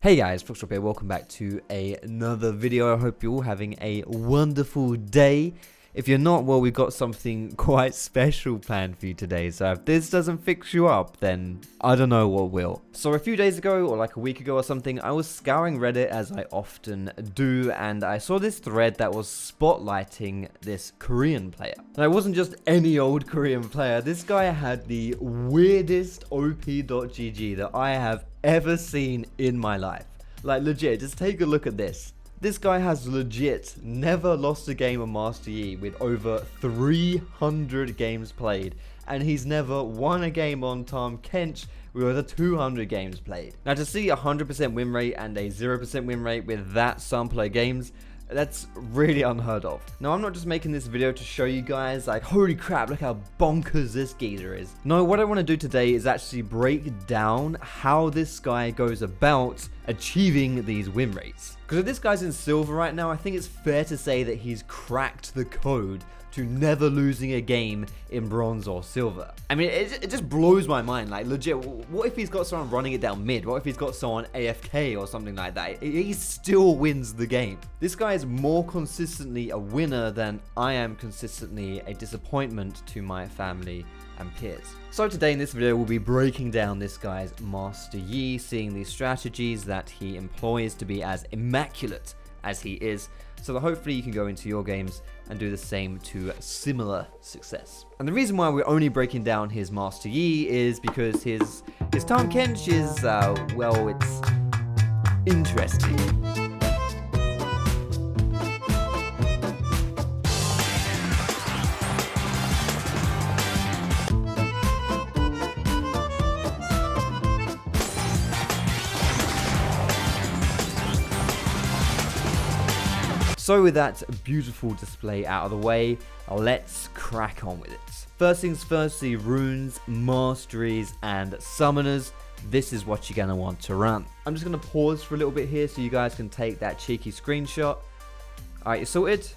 Hey guys, Foxdrop here, welcome back to another video. I hope you're all having a wonderful day. If you're not, well, we've got something quite special planned for you today. So if this doesn't fix you up, then I don't know what will. So a few days ago, or like a week ago or something, I was scouring Reddit as I often do, and I saw this thread that was spotlighting this Korean player. And it wasn't just any old Korean player. This guy had the weirdest OP.GG that I have ever seen in my life. Like legit, just take a look at this. This guy has legit never lost a game of Master Yi with over 300 games played, and he's never won a game on Tahm Kench with over 200 games played. Now to see a 100% win rate and a 0% win rate with that sample of games, that's really unheard of. Now, I'm not just making this video to show you guys like, holy crap, look how bonkers this geezer is. No, what I want to do today is actually break down how this guy goes about achieving these win rates. Because if this guy's in silver right now, I think it's fair to say that he's cracked the code to never losing a game in bronze or silver. I mean, it just blows my mind. Like, legit, what if he's got someone running it down mid? What if he's got someone AFK or something like that? He still wins the game. This guy is more consistently a winner than I am consistently a disappointment to my family and peers. So today in this video, we'll be breaking down this guy's Master Yi, seeing the strategies that he employs to be as immaculate as he is, so that hopefully you can go into your games and do the same to similar success. And the reason why we're only breaking down his Master Yi is because his Tahm Kench is, well, it's interesting. So with that beautiful display out of the way, let's crack on with it. First things first, the runes, masteries, and summoners. This is what you're going to want to run. I'm just going to pause for a little bit here so you guys can take that cheeky screenshot. Alright, you sorted?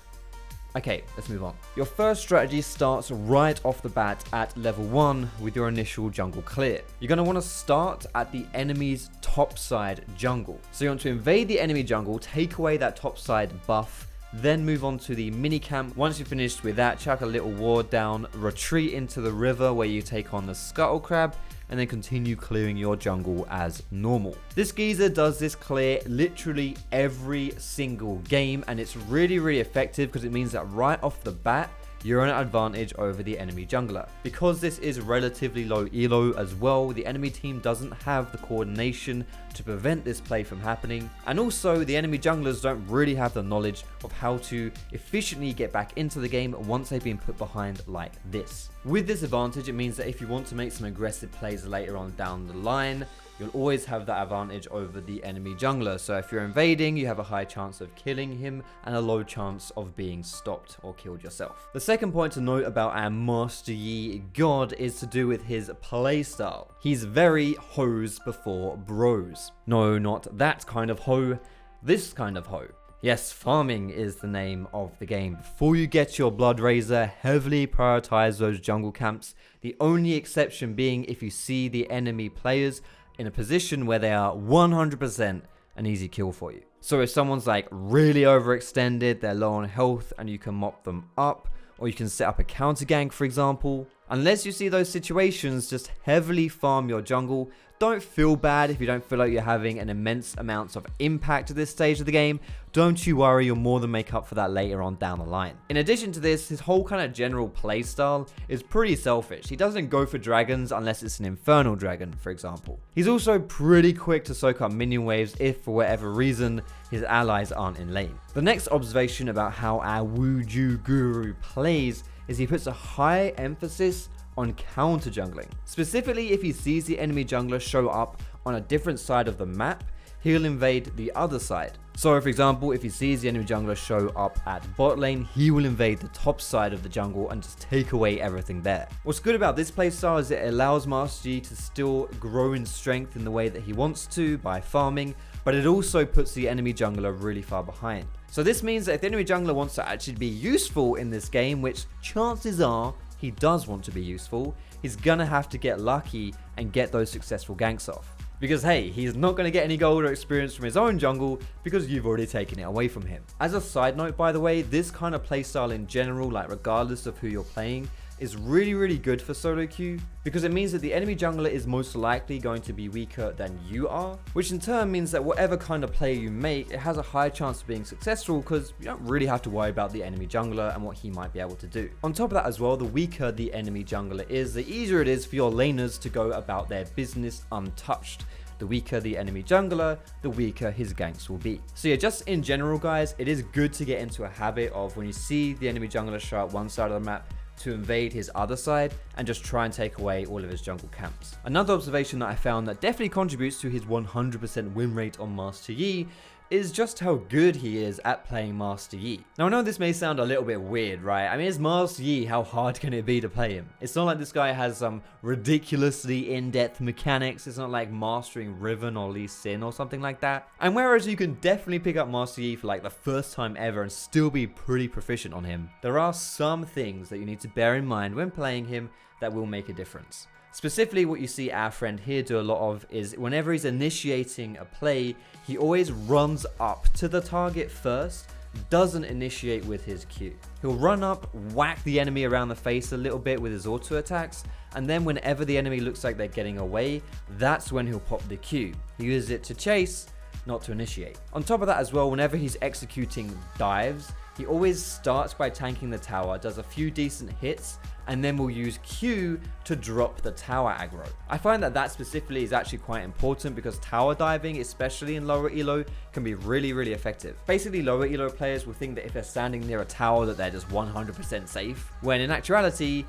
Okay, let's move on. Your first strategy starts right off the bat at level 1 with your initial jungle clear. You're going to want to start at the enemy's topside jungle. So you want to invade the enemy jungle, take away that topside buff, then move on to the mini camp. Once you're finished with that, chuck a little ward down, retreat into the river where you take on the scuttle crab, and then continue clearing your jungle as normal. This geezer does this clear literally every single game, and it's really effective because it means that right off the bat, you're on an advantage over the enemy jungler. Because this is relatively low elo as well, the enemy team doesn't have the coordination to prevent this play from happening, and also the enemy junglers don't really have the knowledge of how to efficiently get back into the game once they've been put behind like this. With this advantage, it means that if you want to make some aggressive plays later on down the line, you'll always have that advantage over the enemy jungler. So if you're invading, you have a high chance of killing him and a low chance of being stopped or killed yourself. The second point to note about our Master Yi god is to do with his playstyle. He's very hoes before bros. No, not that kind of hoe, this kind of hoe. Yes, farming is the name of the game. Before you get your Blood Razor, heavily prioritize those jungle camps. The only exception being if you see the enemy players in a position where they are 100% an easy kill for you. So if someone's like really overextended, they're low on health, and you can mop them up, or you can set up a counter gank, for example. Unless you see those situations, just heavily farm your jungle. Don't feel bad if you don't feel like you're having an immense amount of impact at this stage of the game. Don't you worry, you'll more than make up for that later on down the line. In addition to this, his whole kind of general playstyle is pretty selfish. He doesn't go for dragons unless it's an infernal dragon, for example. He's also pretty quick to soak up minion waves if, for whatever reason, his allies aren't in lane. The next observation about how our Wuju guru plays is he puts a high emphasis on counter jungling. Specifically, if he sees the enemy jungler show up on a different side of the map, he'll invade the other side. So for example, if he sees the enemy jungler show up at bot lane, he will invade the top side of the jungle and just take away everything there. What's good about this playstyle is it allows Master Yi to still grow in strength in the way that he wants to by farming, but it also puts the enemy jungler really far behind. So this means that if the enemy jungler wants to actually be useful in this game, which chances are he does want to be useful, he's gonna have to get lucky and get those successful ganks off. Because hey, he's not going to get any gold or experience from his own jungle because you've already taken it away from him. As a side note, by the way, this kind of playstyle in general, like regardless of who you're playing, is really good for solo queue because it means that the enemy jungler is most likely going to be weaker than you are, which in turn means that whatever kind of play you make, it has a high chance of being successful because you don't really have to worry about the enemy jungler and what he might be able to do. On top of that as well, the weaker the enemy jungler is, the easier it is for your laners to go about their business untouched. The weaker the enemy jungler, the weaker his ganks will be. So yeah, just in general guys, it is good to get into a habit of when you see the enemy jungler show up one side of the map, to invade his other side and just try and take away all of his jungle camps. Another observation that I found that definitely contributes to his 100% win rate on Master Yi is just how good he is at playing Master Yi. Now I know this may sound a little bit weird, right? I mean, it's Master Yi, how hard can it be to play him? It's not like this guy has some ridiculously in-depth mechanics. It's not like mastering Riven or Lee Sin or something like that. And whereas you can definitely pick up Master Yi for like the first time ever and still be pretty proficient on him, there are some things that you need to bear in mind when playing him that will make a difference. Specifically, what you see our friend here do a lot of is whenever he's initiating a play, he always runs up to the target first, doesn't initiate with his Q. He'll run up, whack the enemy around the face a little bit with his auto attacks, and then whenever the enemy looks like they're getting away, that's when he'll pop the Q. He uses it to chase, not to initiate. On top of that as well, whenever he's executing dives, he always starts by tanking the tower, does a few decent hits, and then we'll use Q to drop the tower aggro. I find that specifically is actually quite important because tower diving, especially in lower elo, can be really effective. Basically, lower elo players will think that if they're standing near a tower that they're just 100% safe, when in actuality,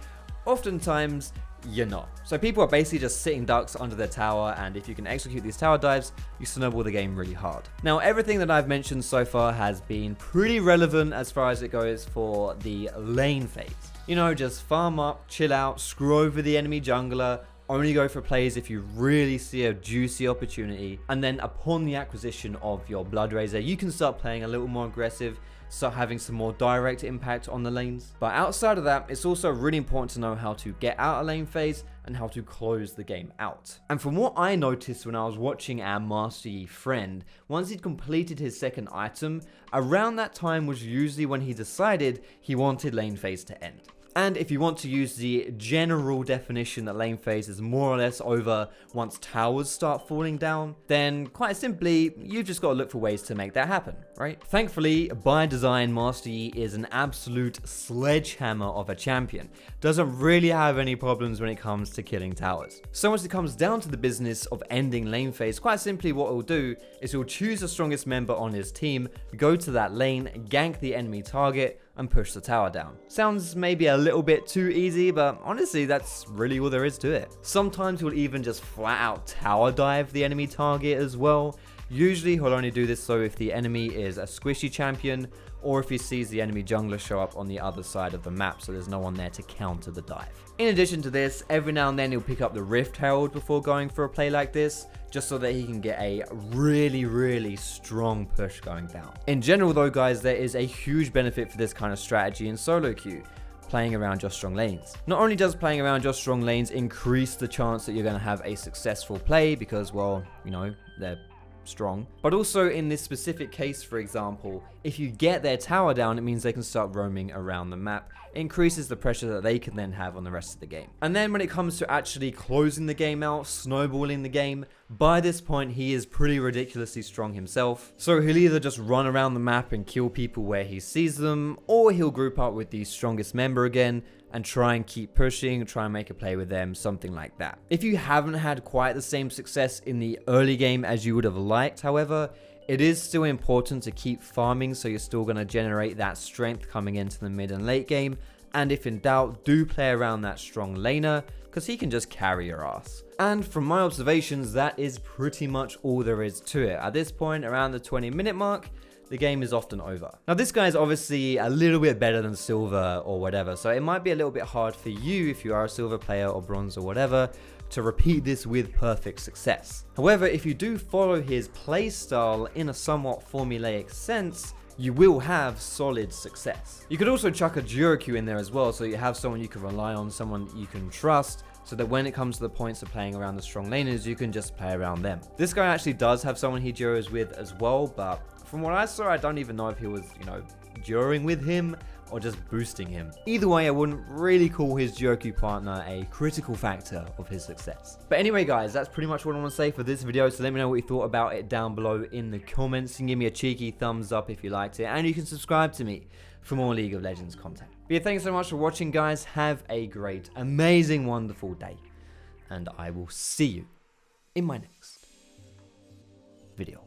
oftentimes you're not. So people are basically just sitting ducks under their tower, and if you can execute these tower dives, you snowball the game really hard. Now, everything that I've mentioned so far has been pretty relevant as far as it goes for the lane phase. You know, just farm up, chill out, screw over the enemy jungler, only go for plays if you really see a juicy opportunity, and then upon the acquisition of your Blood Razor, you can start playing a little more aggressive, start having some more direct impact on the lanes. But outside of that, it's also really important to know how to get out of lane phase and how to close the game out. And from what I noticed when I was watching our Master Yi friend, once he'd completed his second item, around that time was usually when he decided he wanted lane phase to end. And if you want to use the general definition that lane phase is more or less over once towers start falling down, then quite simply, you've just got to look for ways to make that happen, right? Thankfully, by design, Master Yi is an absolute sledgehammer of a champion. Doesn't really have any problems when it comes to killing towers. So once it comes down to the business of ending lane phase, quite simply what he'll do is he'll choose the strongest member on his team, go to that lane, gank the enemy target, and push the tower down. Sounds maybe a little bit too easy, but honestly, that's really all there is to it. Sometimes he'll even just flat out tower dive the enemy target as well. Usually he'll only do this though if the enemy is a squishy champion, or if he sees the enemy jungler show up on the other side of the map, so there's no one there to counter the dive. In addition to this, every now and then he'll pick up the Rift Herald before going for a play like this, just so that he can get a really strong push going down. In general though guys, there is a huge benefit for this kind of strategy in solo queue, playing around just strong lanes. Not only does playing around just strong lanes increase the chance that you're going to have a successful play because, well, you know, they're strong, but also in this specific case, for example, if you get their tower down, it means they can start roaming around the map. It increases the pressure that they can then have on the rest of the game. And then when it comes to actually closing the game out, snowballing the game, by this point he is pretty ridiculously strong himself. So he'll either just run around the map and kill people where he sees them, or he'll group up with the strongest member again and try and keep pushing, try and make a play with them, something like that. If you haven't had quite the same success in the early game as you would have liked, however, it is still important to keep farming so you're still going to generate that strength coming into the mid and late game. And if in doubt, do play around that strong laner because he can just carry your ass. And from my observations, that is pretty much all there is to it. At this point, around the 20-minute mark, the game is often over. Now this guy is obviously a little bit better than silver or whatever, so it might be a little bit hard for you if you are a silver player or bronze or whatever to repeat this with perfect success. However, if you do follow his playstyle in a somewhat formulaic sense, you will have solid success. You could also chuck a duo queue in there as well, so you have someone you can rely on, someone you can trust so that when it comes to the points of playing around the strong laners, you can just play around them. This guy actually does have someone he duos with as well, but from what I saw, I don't even know if he was, duoing with him or just boosting him. Either way, I wouldn't really call his Joku partner a critical factor of his success. But anyway, guys, that's pretty much what I want to say for this video, so let me know what you thought about it down below in the comments. You can give me a cheeky thumbs up if you liked it, and you can subscribe to me for more League of Legends content. But yeah, thanks so much for watching, guys. Have a great, amazing, wonderful day, and I will see you in my next video.